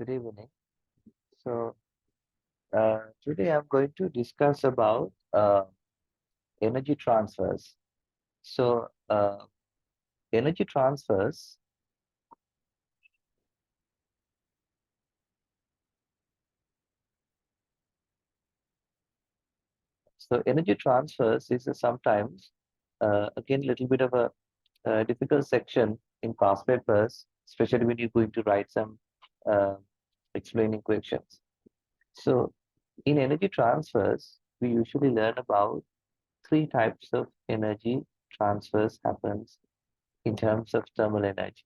Good evening. So today I'm going to discuss about energy transfers. So energy transfers. So energy transfers is sometimes again a little bit of a difficult section in past papers, especially when you're going to write some uh, explaining questions. So in energy transfers, we usually learn about three types of energy transfers happens in terms of thermal energy.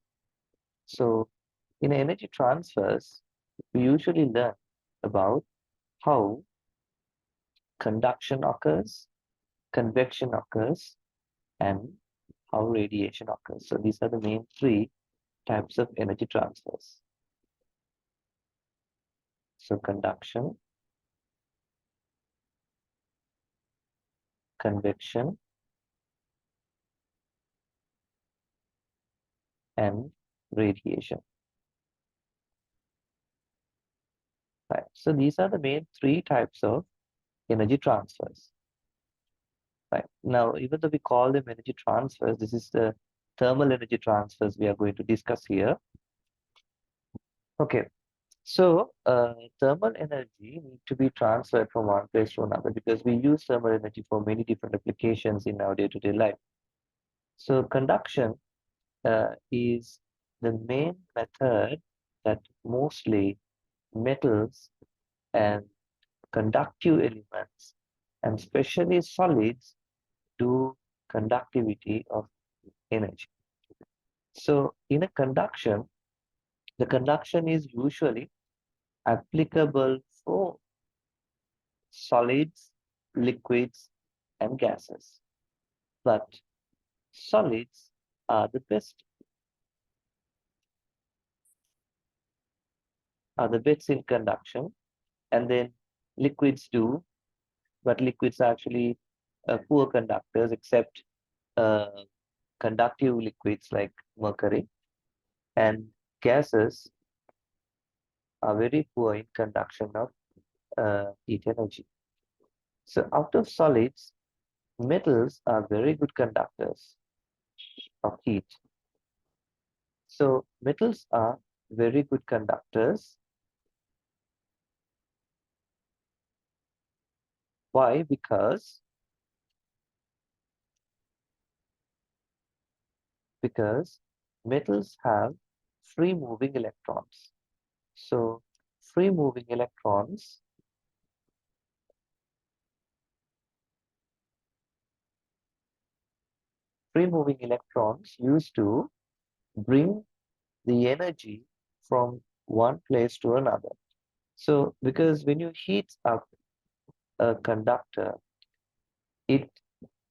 So in energy transfers, we usually learn about how conduction occurs, convection occurs, and how radiation occurs. So these are the main three types of energy transfers. So conduction, convection, and radiation. Right. So these are the main three types of energy transfers. Right. Now, even though we call them energy transfers, this is the thermal energy transfers we are going to discuss here. Okay. So, thermal energy need to be transferred from one place to another because we use thermal energy for many different applications in our day-to-day life. So, conduction is the main method that mostly metals and conductive elements, and especially solids, do conductivity of energy. So, in a conduction, the conduction is usually applicable for solids, liquids, and gases. But solids are the best, are the best in conduction, and then liquids do, but liquids are actually poor conductors, except uh, conductive liquids like mercury, and gases are very poor in conduction of heat energy. So out of solids, metals are very good conductors of heat. So metals are very good conductors. Why? Because metals have free moving electrons. So free moving electrons used to bring the energy from one place to another. So because when you heat up a conductor, it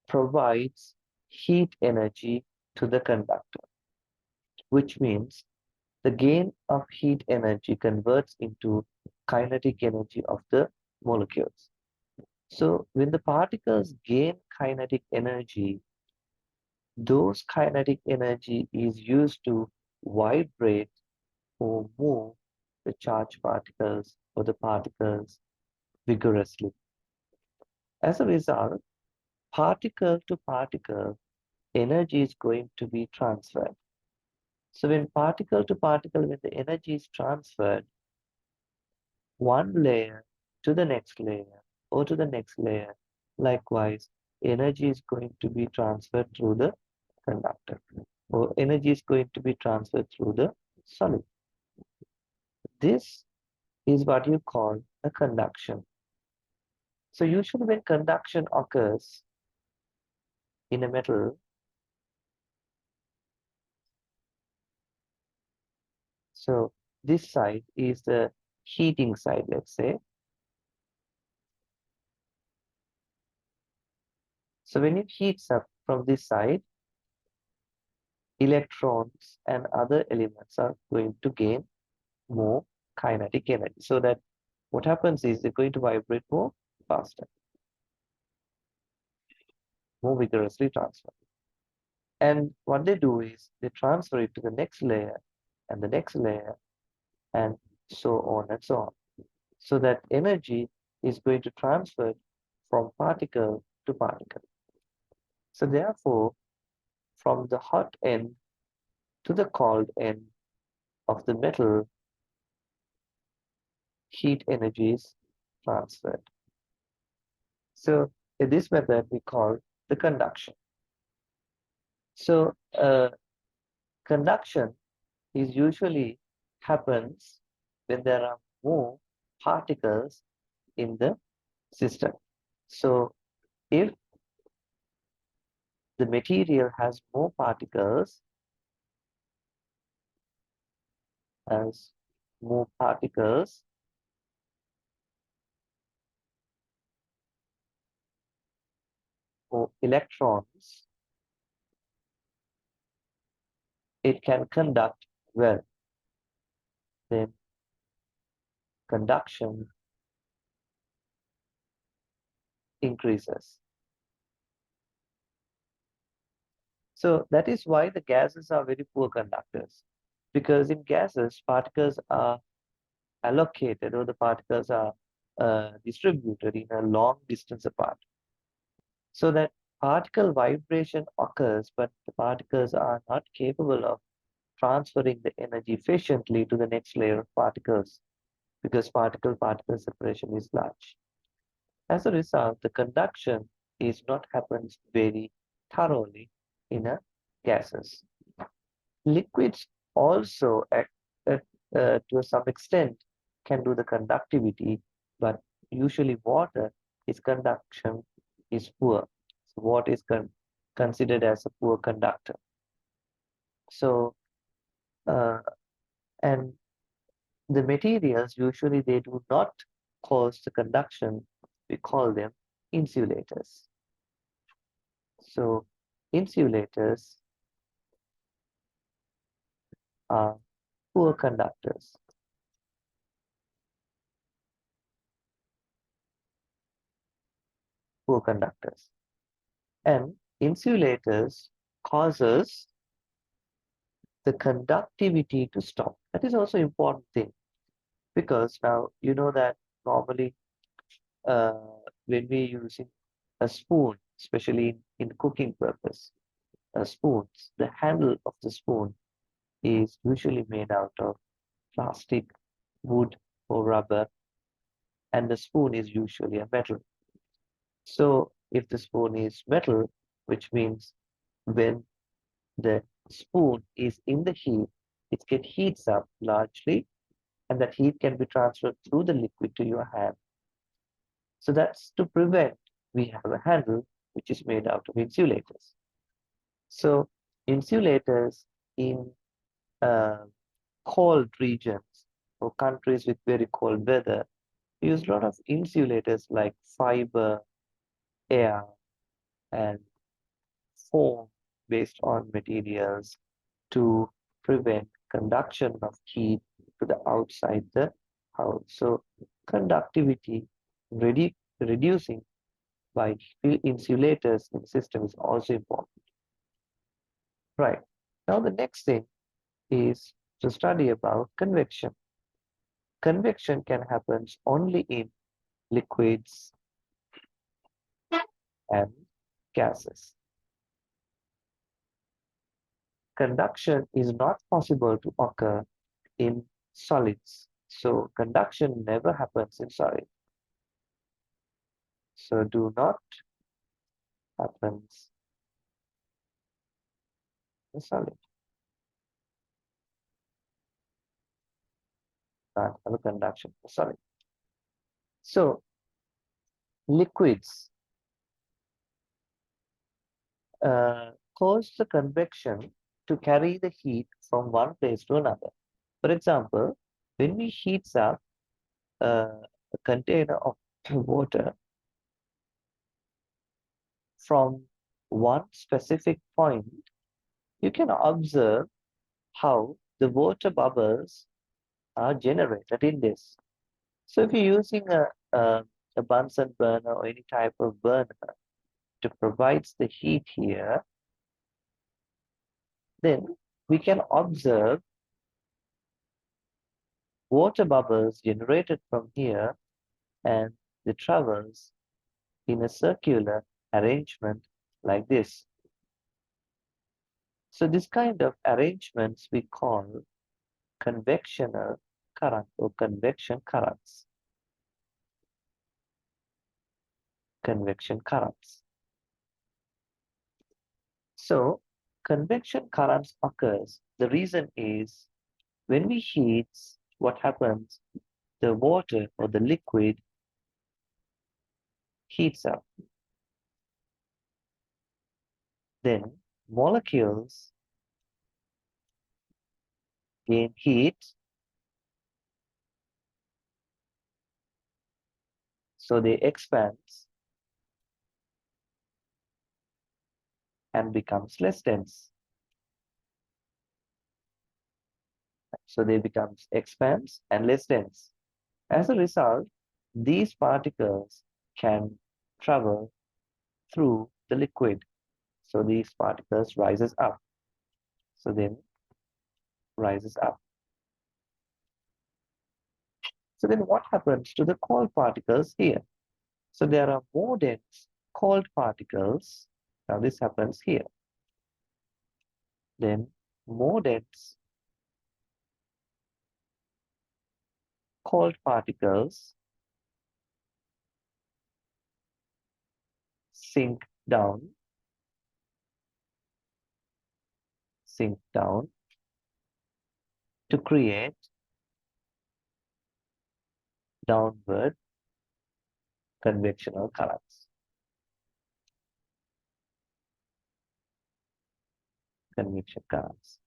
provides heat energy to the conductor, which means the gain of heat energy converts into kinetic energy of the molecules. So when the particles gain kinetic energy, those kinetic energy is used to vibrate or move the charged particles or the particles vigorously. As a result, particle to particle energy is going to be transferred. So when particle to particle, when the energy is transferred, one layer to the next layer or to the next layer, likewise, energy is going to be transferred through the conductor, or energy is going to be transferred through the solid. This is what you call a conduction. So usually when conduction occurs in a metal, so this side is the heating side, let's say. So when it heats up from this side, electrons and other elements are going to gain more kinetic energy. So that what happens is they're going to vibrate more faster, more vigorously transfer. And what they do is they transfer it to the next layer and the next layer, and so on and so on. So that energy is going to transfer from particle to particle. So therefore, from the hot end to the cold end of the metal, heat energy is transferred. So in this method, we call the conduction. So conduction is usually happens when there are more particles in the system. So if the material has more particles, has more particles or electrons, it can conduct well. Then conduction increases. So that is why the gases are very poor conductors. Because in gases, particles are allocated or the particles are distributed in a long distance apart. So that particle vibration occurs, but the particles are not capable of transferring the energy efficiently to the next layer of particles because particle-particle separation is large. As a result, the conduction is not happens very thoroughly in a gases. Liquids also, to some extent, can do the conductivity, but usually water, its conduction is poor. So what is considered as a poor conductor? So, uh, and the materials usually they do not cause the conduction. We call them insulators. So, insulators are poor conductors. Poor conductors. And insulators causes the conductivity to stop. That is also important thing because now you know that normally uh, when we're using a spoon, especially in cooking purpose, spoons, the handle of the spoon is usually made out of plastic, wood, or rubber, and the spoon is usually a metal. So if the spoon is metal, which means when the spoon is in the heat, it get heats up largely, and that heat can be transferred through the liquid to your hand. So that's to prevent we have a handle which is made out of insulators. So insulators in uh, cold regions or countries with very cold weather use a lot of insulators like fiber, air, and foam based on materials to prevent conduction of heat to the outside the house. So conductivity reducing by insulators in the system is also important. Right. Now the next thing is to study about convection. Convection can happen only in liquids and gases. Conduction is not possible to occur in solids. So conduction never happens in solid. So do not happens in solid. Can't have a conduction in solid. So liquids cause the convection to carry the heat from one place to another. For example, when we heat up a container of water from one specific point, you can observe how the water bubbles are generated in this. So if you're using a Bunsen burner or any type of burner to provide the heat here, then we can observe water bubbles generated from here and they traverse in a circular arrangement like this. So this kind of arrangements we call convectional current or convection currents. Convection currents. So convection currents occurs. The reason is when we heat, what happens? The water or the liquid heats up. Then molecules gain heat, so they expand and becomes less dense. So they becomes expands and less dense. As a result, these particles can travel through the liquid. So these particles rises up. So then rises up. So then what happens to the cold particles here? So there are more dense cold particles. Now this happens here. Then more dense cold particles sink down, sink down to create downward convectional currents. Convection currents.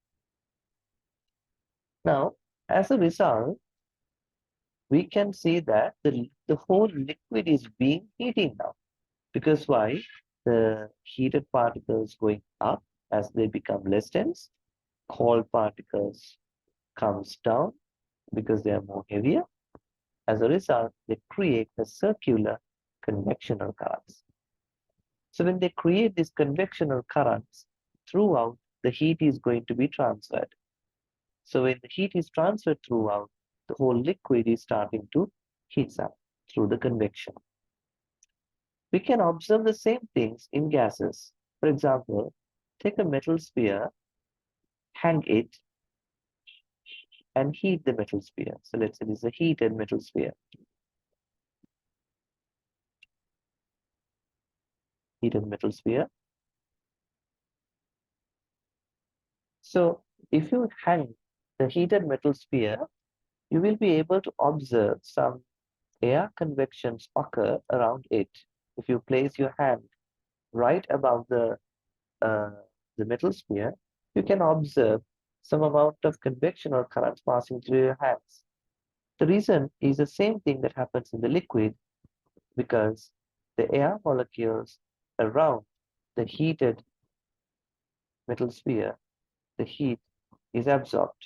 Now, as a result, we can see that the whole liquid is being heating now. Because why? The heated particles going up as they become less dense. Cold particles comes down because they are more heavier. As a result, they create a circular convectional currents. So when they create these convectional currents, throughout, the heat is going to be transferred. So when the heat is transferred throughout, the whole liquid is starting to heat up through the convection. We can observe the same things in gases. For example, take a metal sphere, hang it, and heat the metal sphere. So let's say this is a heated metal sphere. Heated metal sphere. So if you hang the heated metal sphere, you will be able to observe some air convections occur around it. If you place your hand right above uh, the metal sphere, you can observe some amount of convectional currents passing through your hands. The reason is the same thing that happens in the liquid because the air molecules around the heated metal sphere, the heat is absorbed.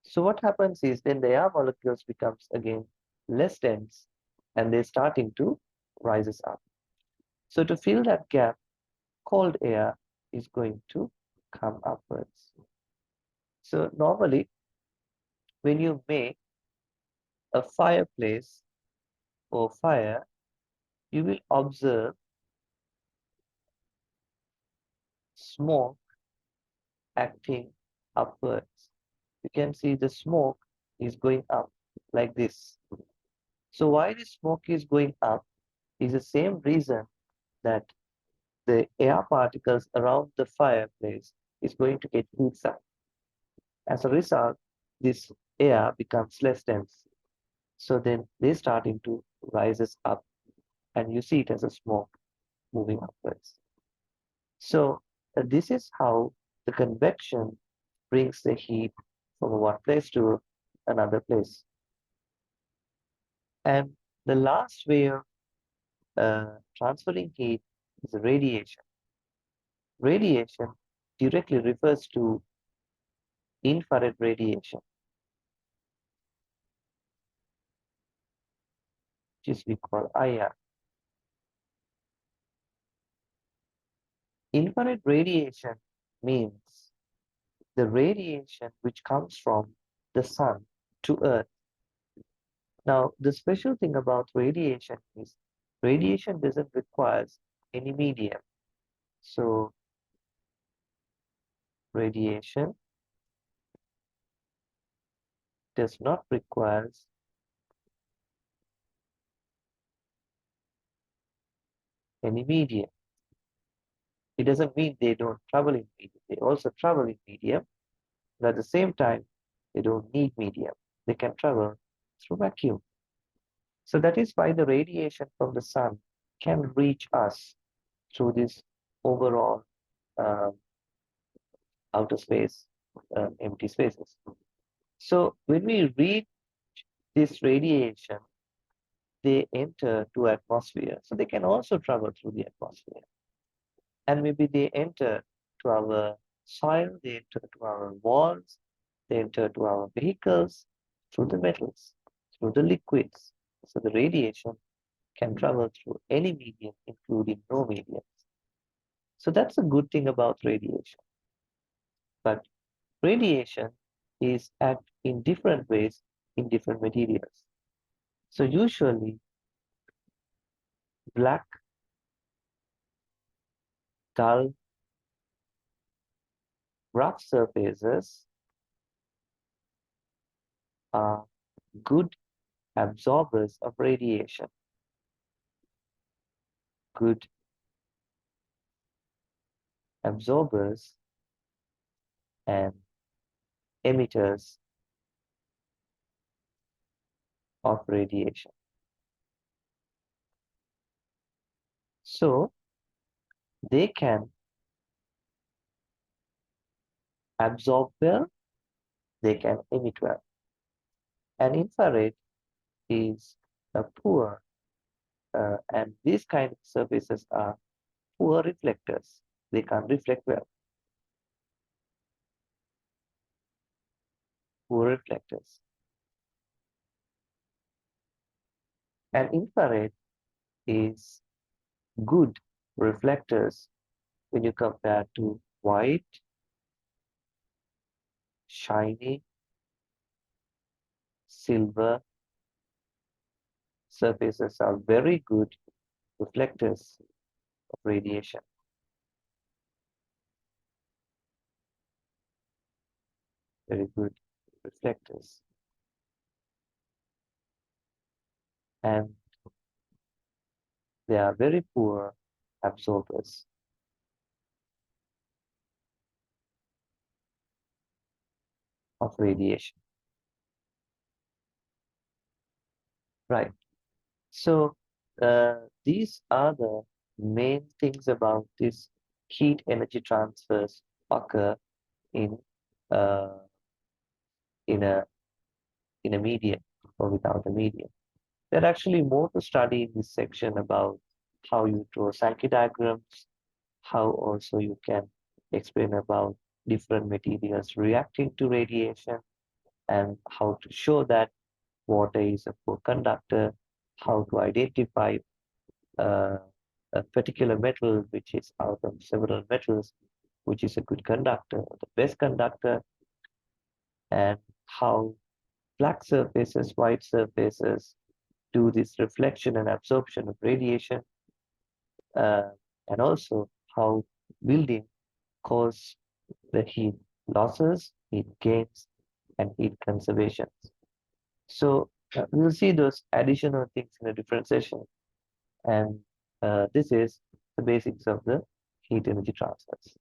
So what happens is then the air molecules becomes again less dense and they're starting to rises up. So to fill that gap, cold air is going to come upwards. So normally when you make a fireplace or fire, you will observe smoke acting upwards. You can see the smoke is going up like this. So why the smoke is going up is the same reason that the air particles around the fireplace is going to get heated up. As a result, this air becomes less dense. So then they're starting to rises up and you see it as a smoke moving upwards. So this is how the convection brings the heat from one place to another place. And the last way of transferring heat is radiation. Radiation directly refers to infrared radiation, which is we call IR. Infrared radiation means the radiation which comes from the sun to Earth. Now, the special thing about radiation is radiation doesn't require any medium. So, radiation does not require any medium. It doesn't mean they don't travel in medium. They also travel in medium, but at the same time, they don't need medium. They can travel through vacuum. So that is why the radiation from the sun can reach us through this overall um, outer space, empty spaces. So when we read this radiation, they enter to atmosphere. So they can also travel through the atmosphere. And maybe they enter to our soil, they enter to our walls, they enter to our vehicles, through the metals, through the liquids. So the radiation can travel through any medium, including no medium. So that's a good thing about radiation. But radiation is act in different ways in different materials. So usually black, dull, rough surfaces are good absorbers of radiation, good absorbers and emitters of radiation. So they can absorb well, they can emit well. And infrared is a poor, and these kind of surfaces are poor reflectors. They can't reflect well, poor reflectors. And infrared is good reflectors when you compare to white, shiny, silver surfaces are very good reflectors of radiation, very good reflectors. And they are very poor absorbers of radiation. Right. So these are the main things about this heat energy transfers occur in uh, in a in a medium or without a medium. There are actually more to study in this section about how you draw Sankey diagrams, how also you can explain about different materials reacting to radiation, and how to show that water is a poor conductor, how to identify uh, a particular metal which is out of several metals, which is a good conductor, or the best conductor, and how black surfaces, white surfaces do this reflection and absorption of radiation, uh, and also how building cause the heat losses, heat gains, and heat conservation. So we'll see those additional things in a different session. And this is the basics of the heat energy transfers.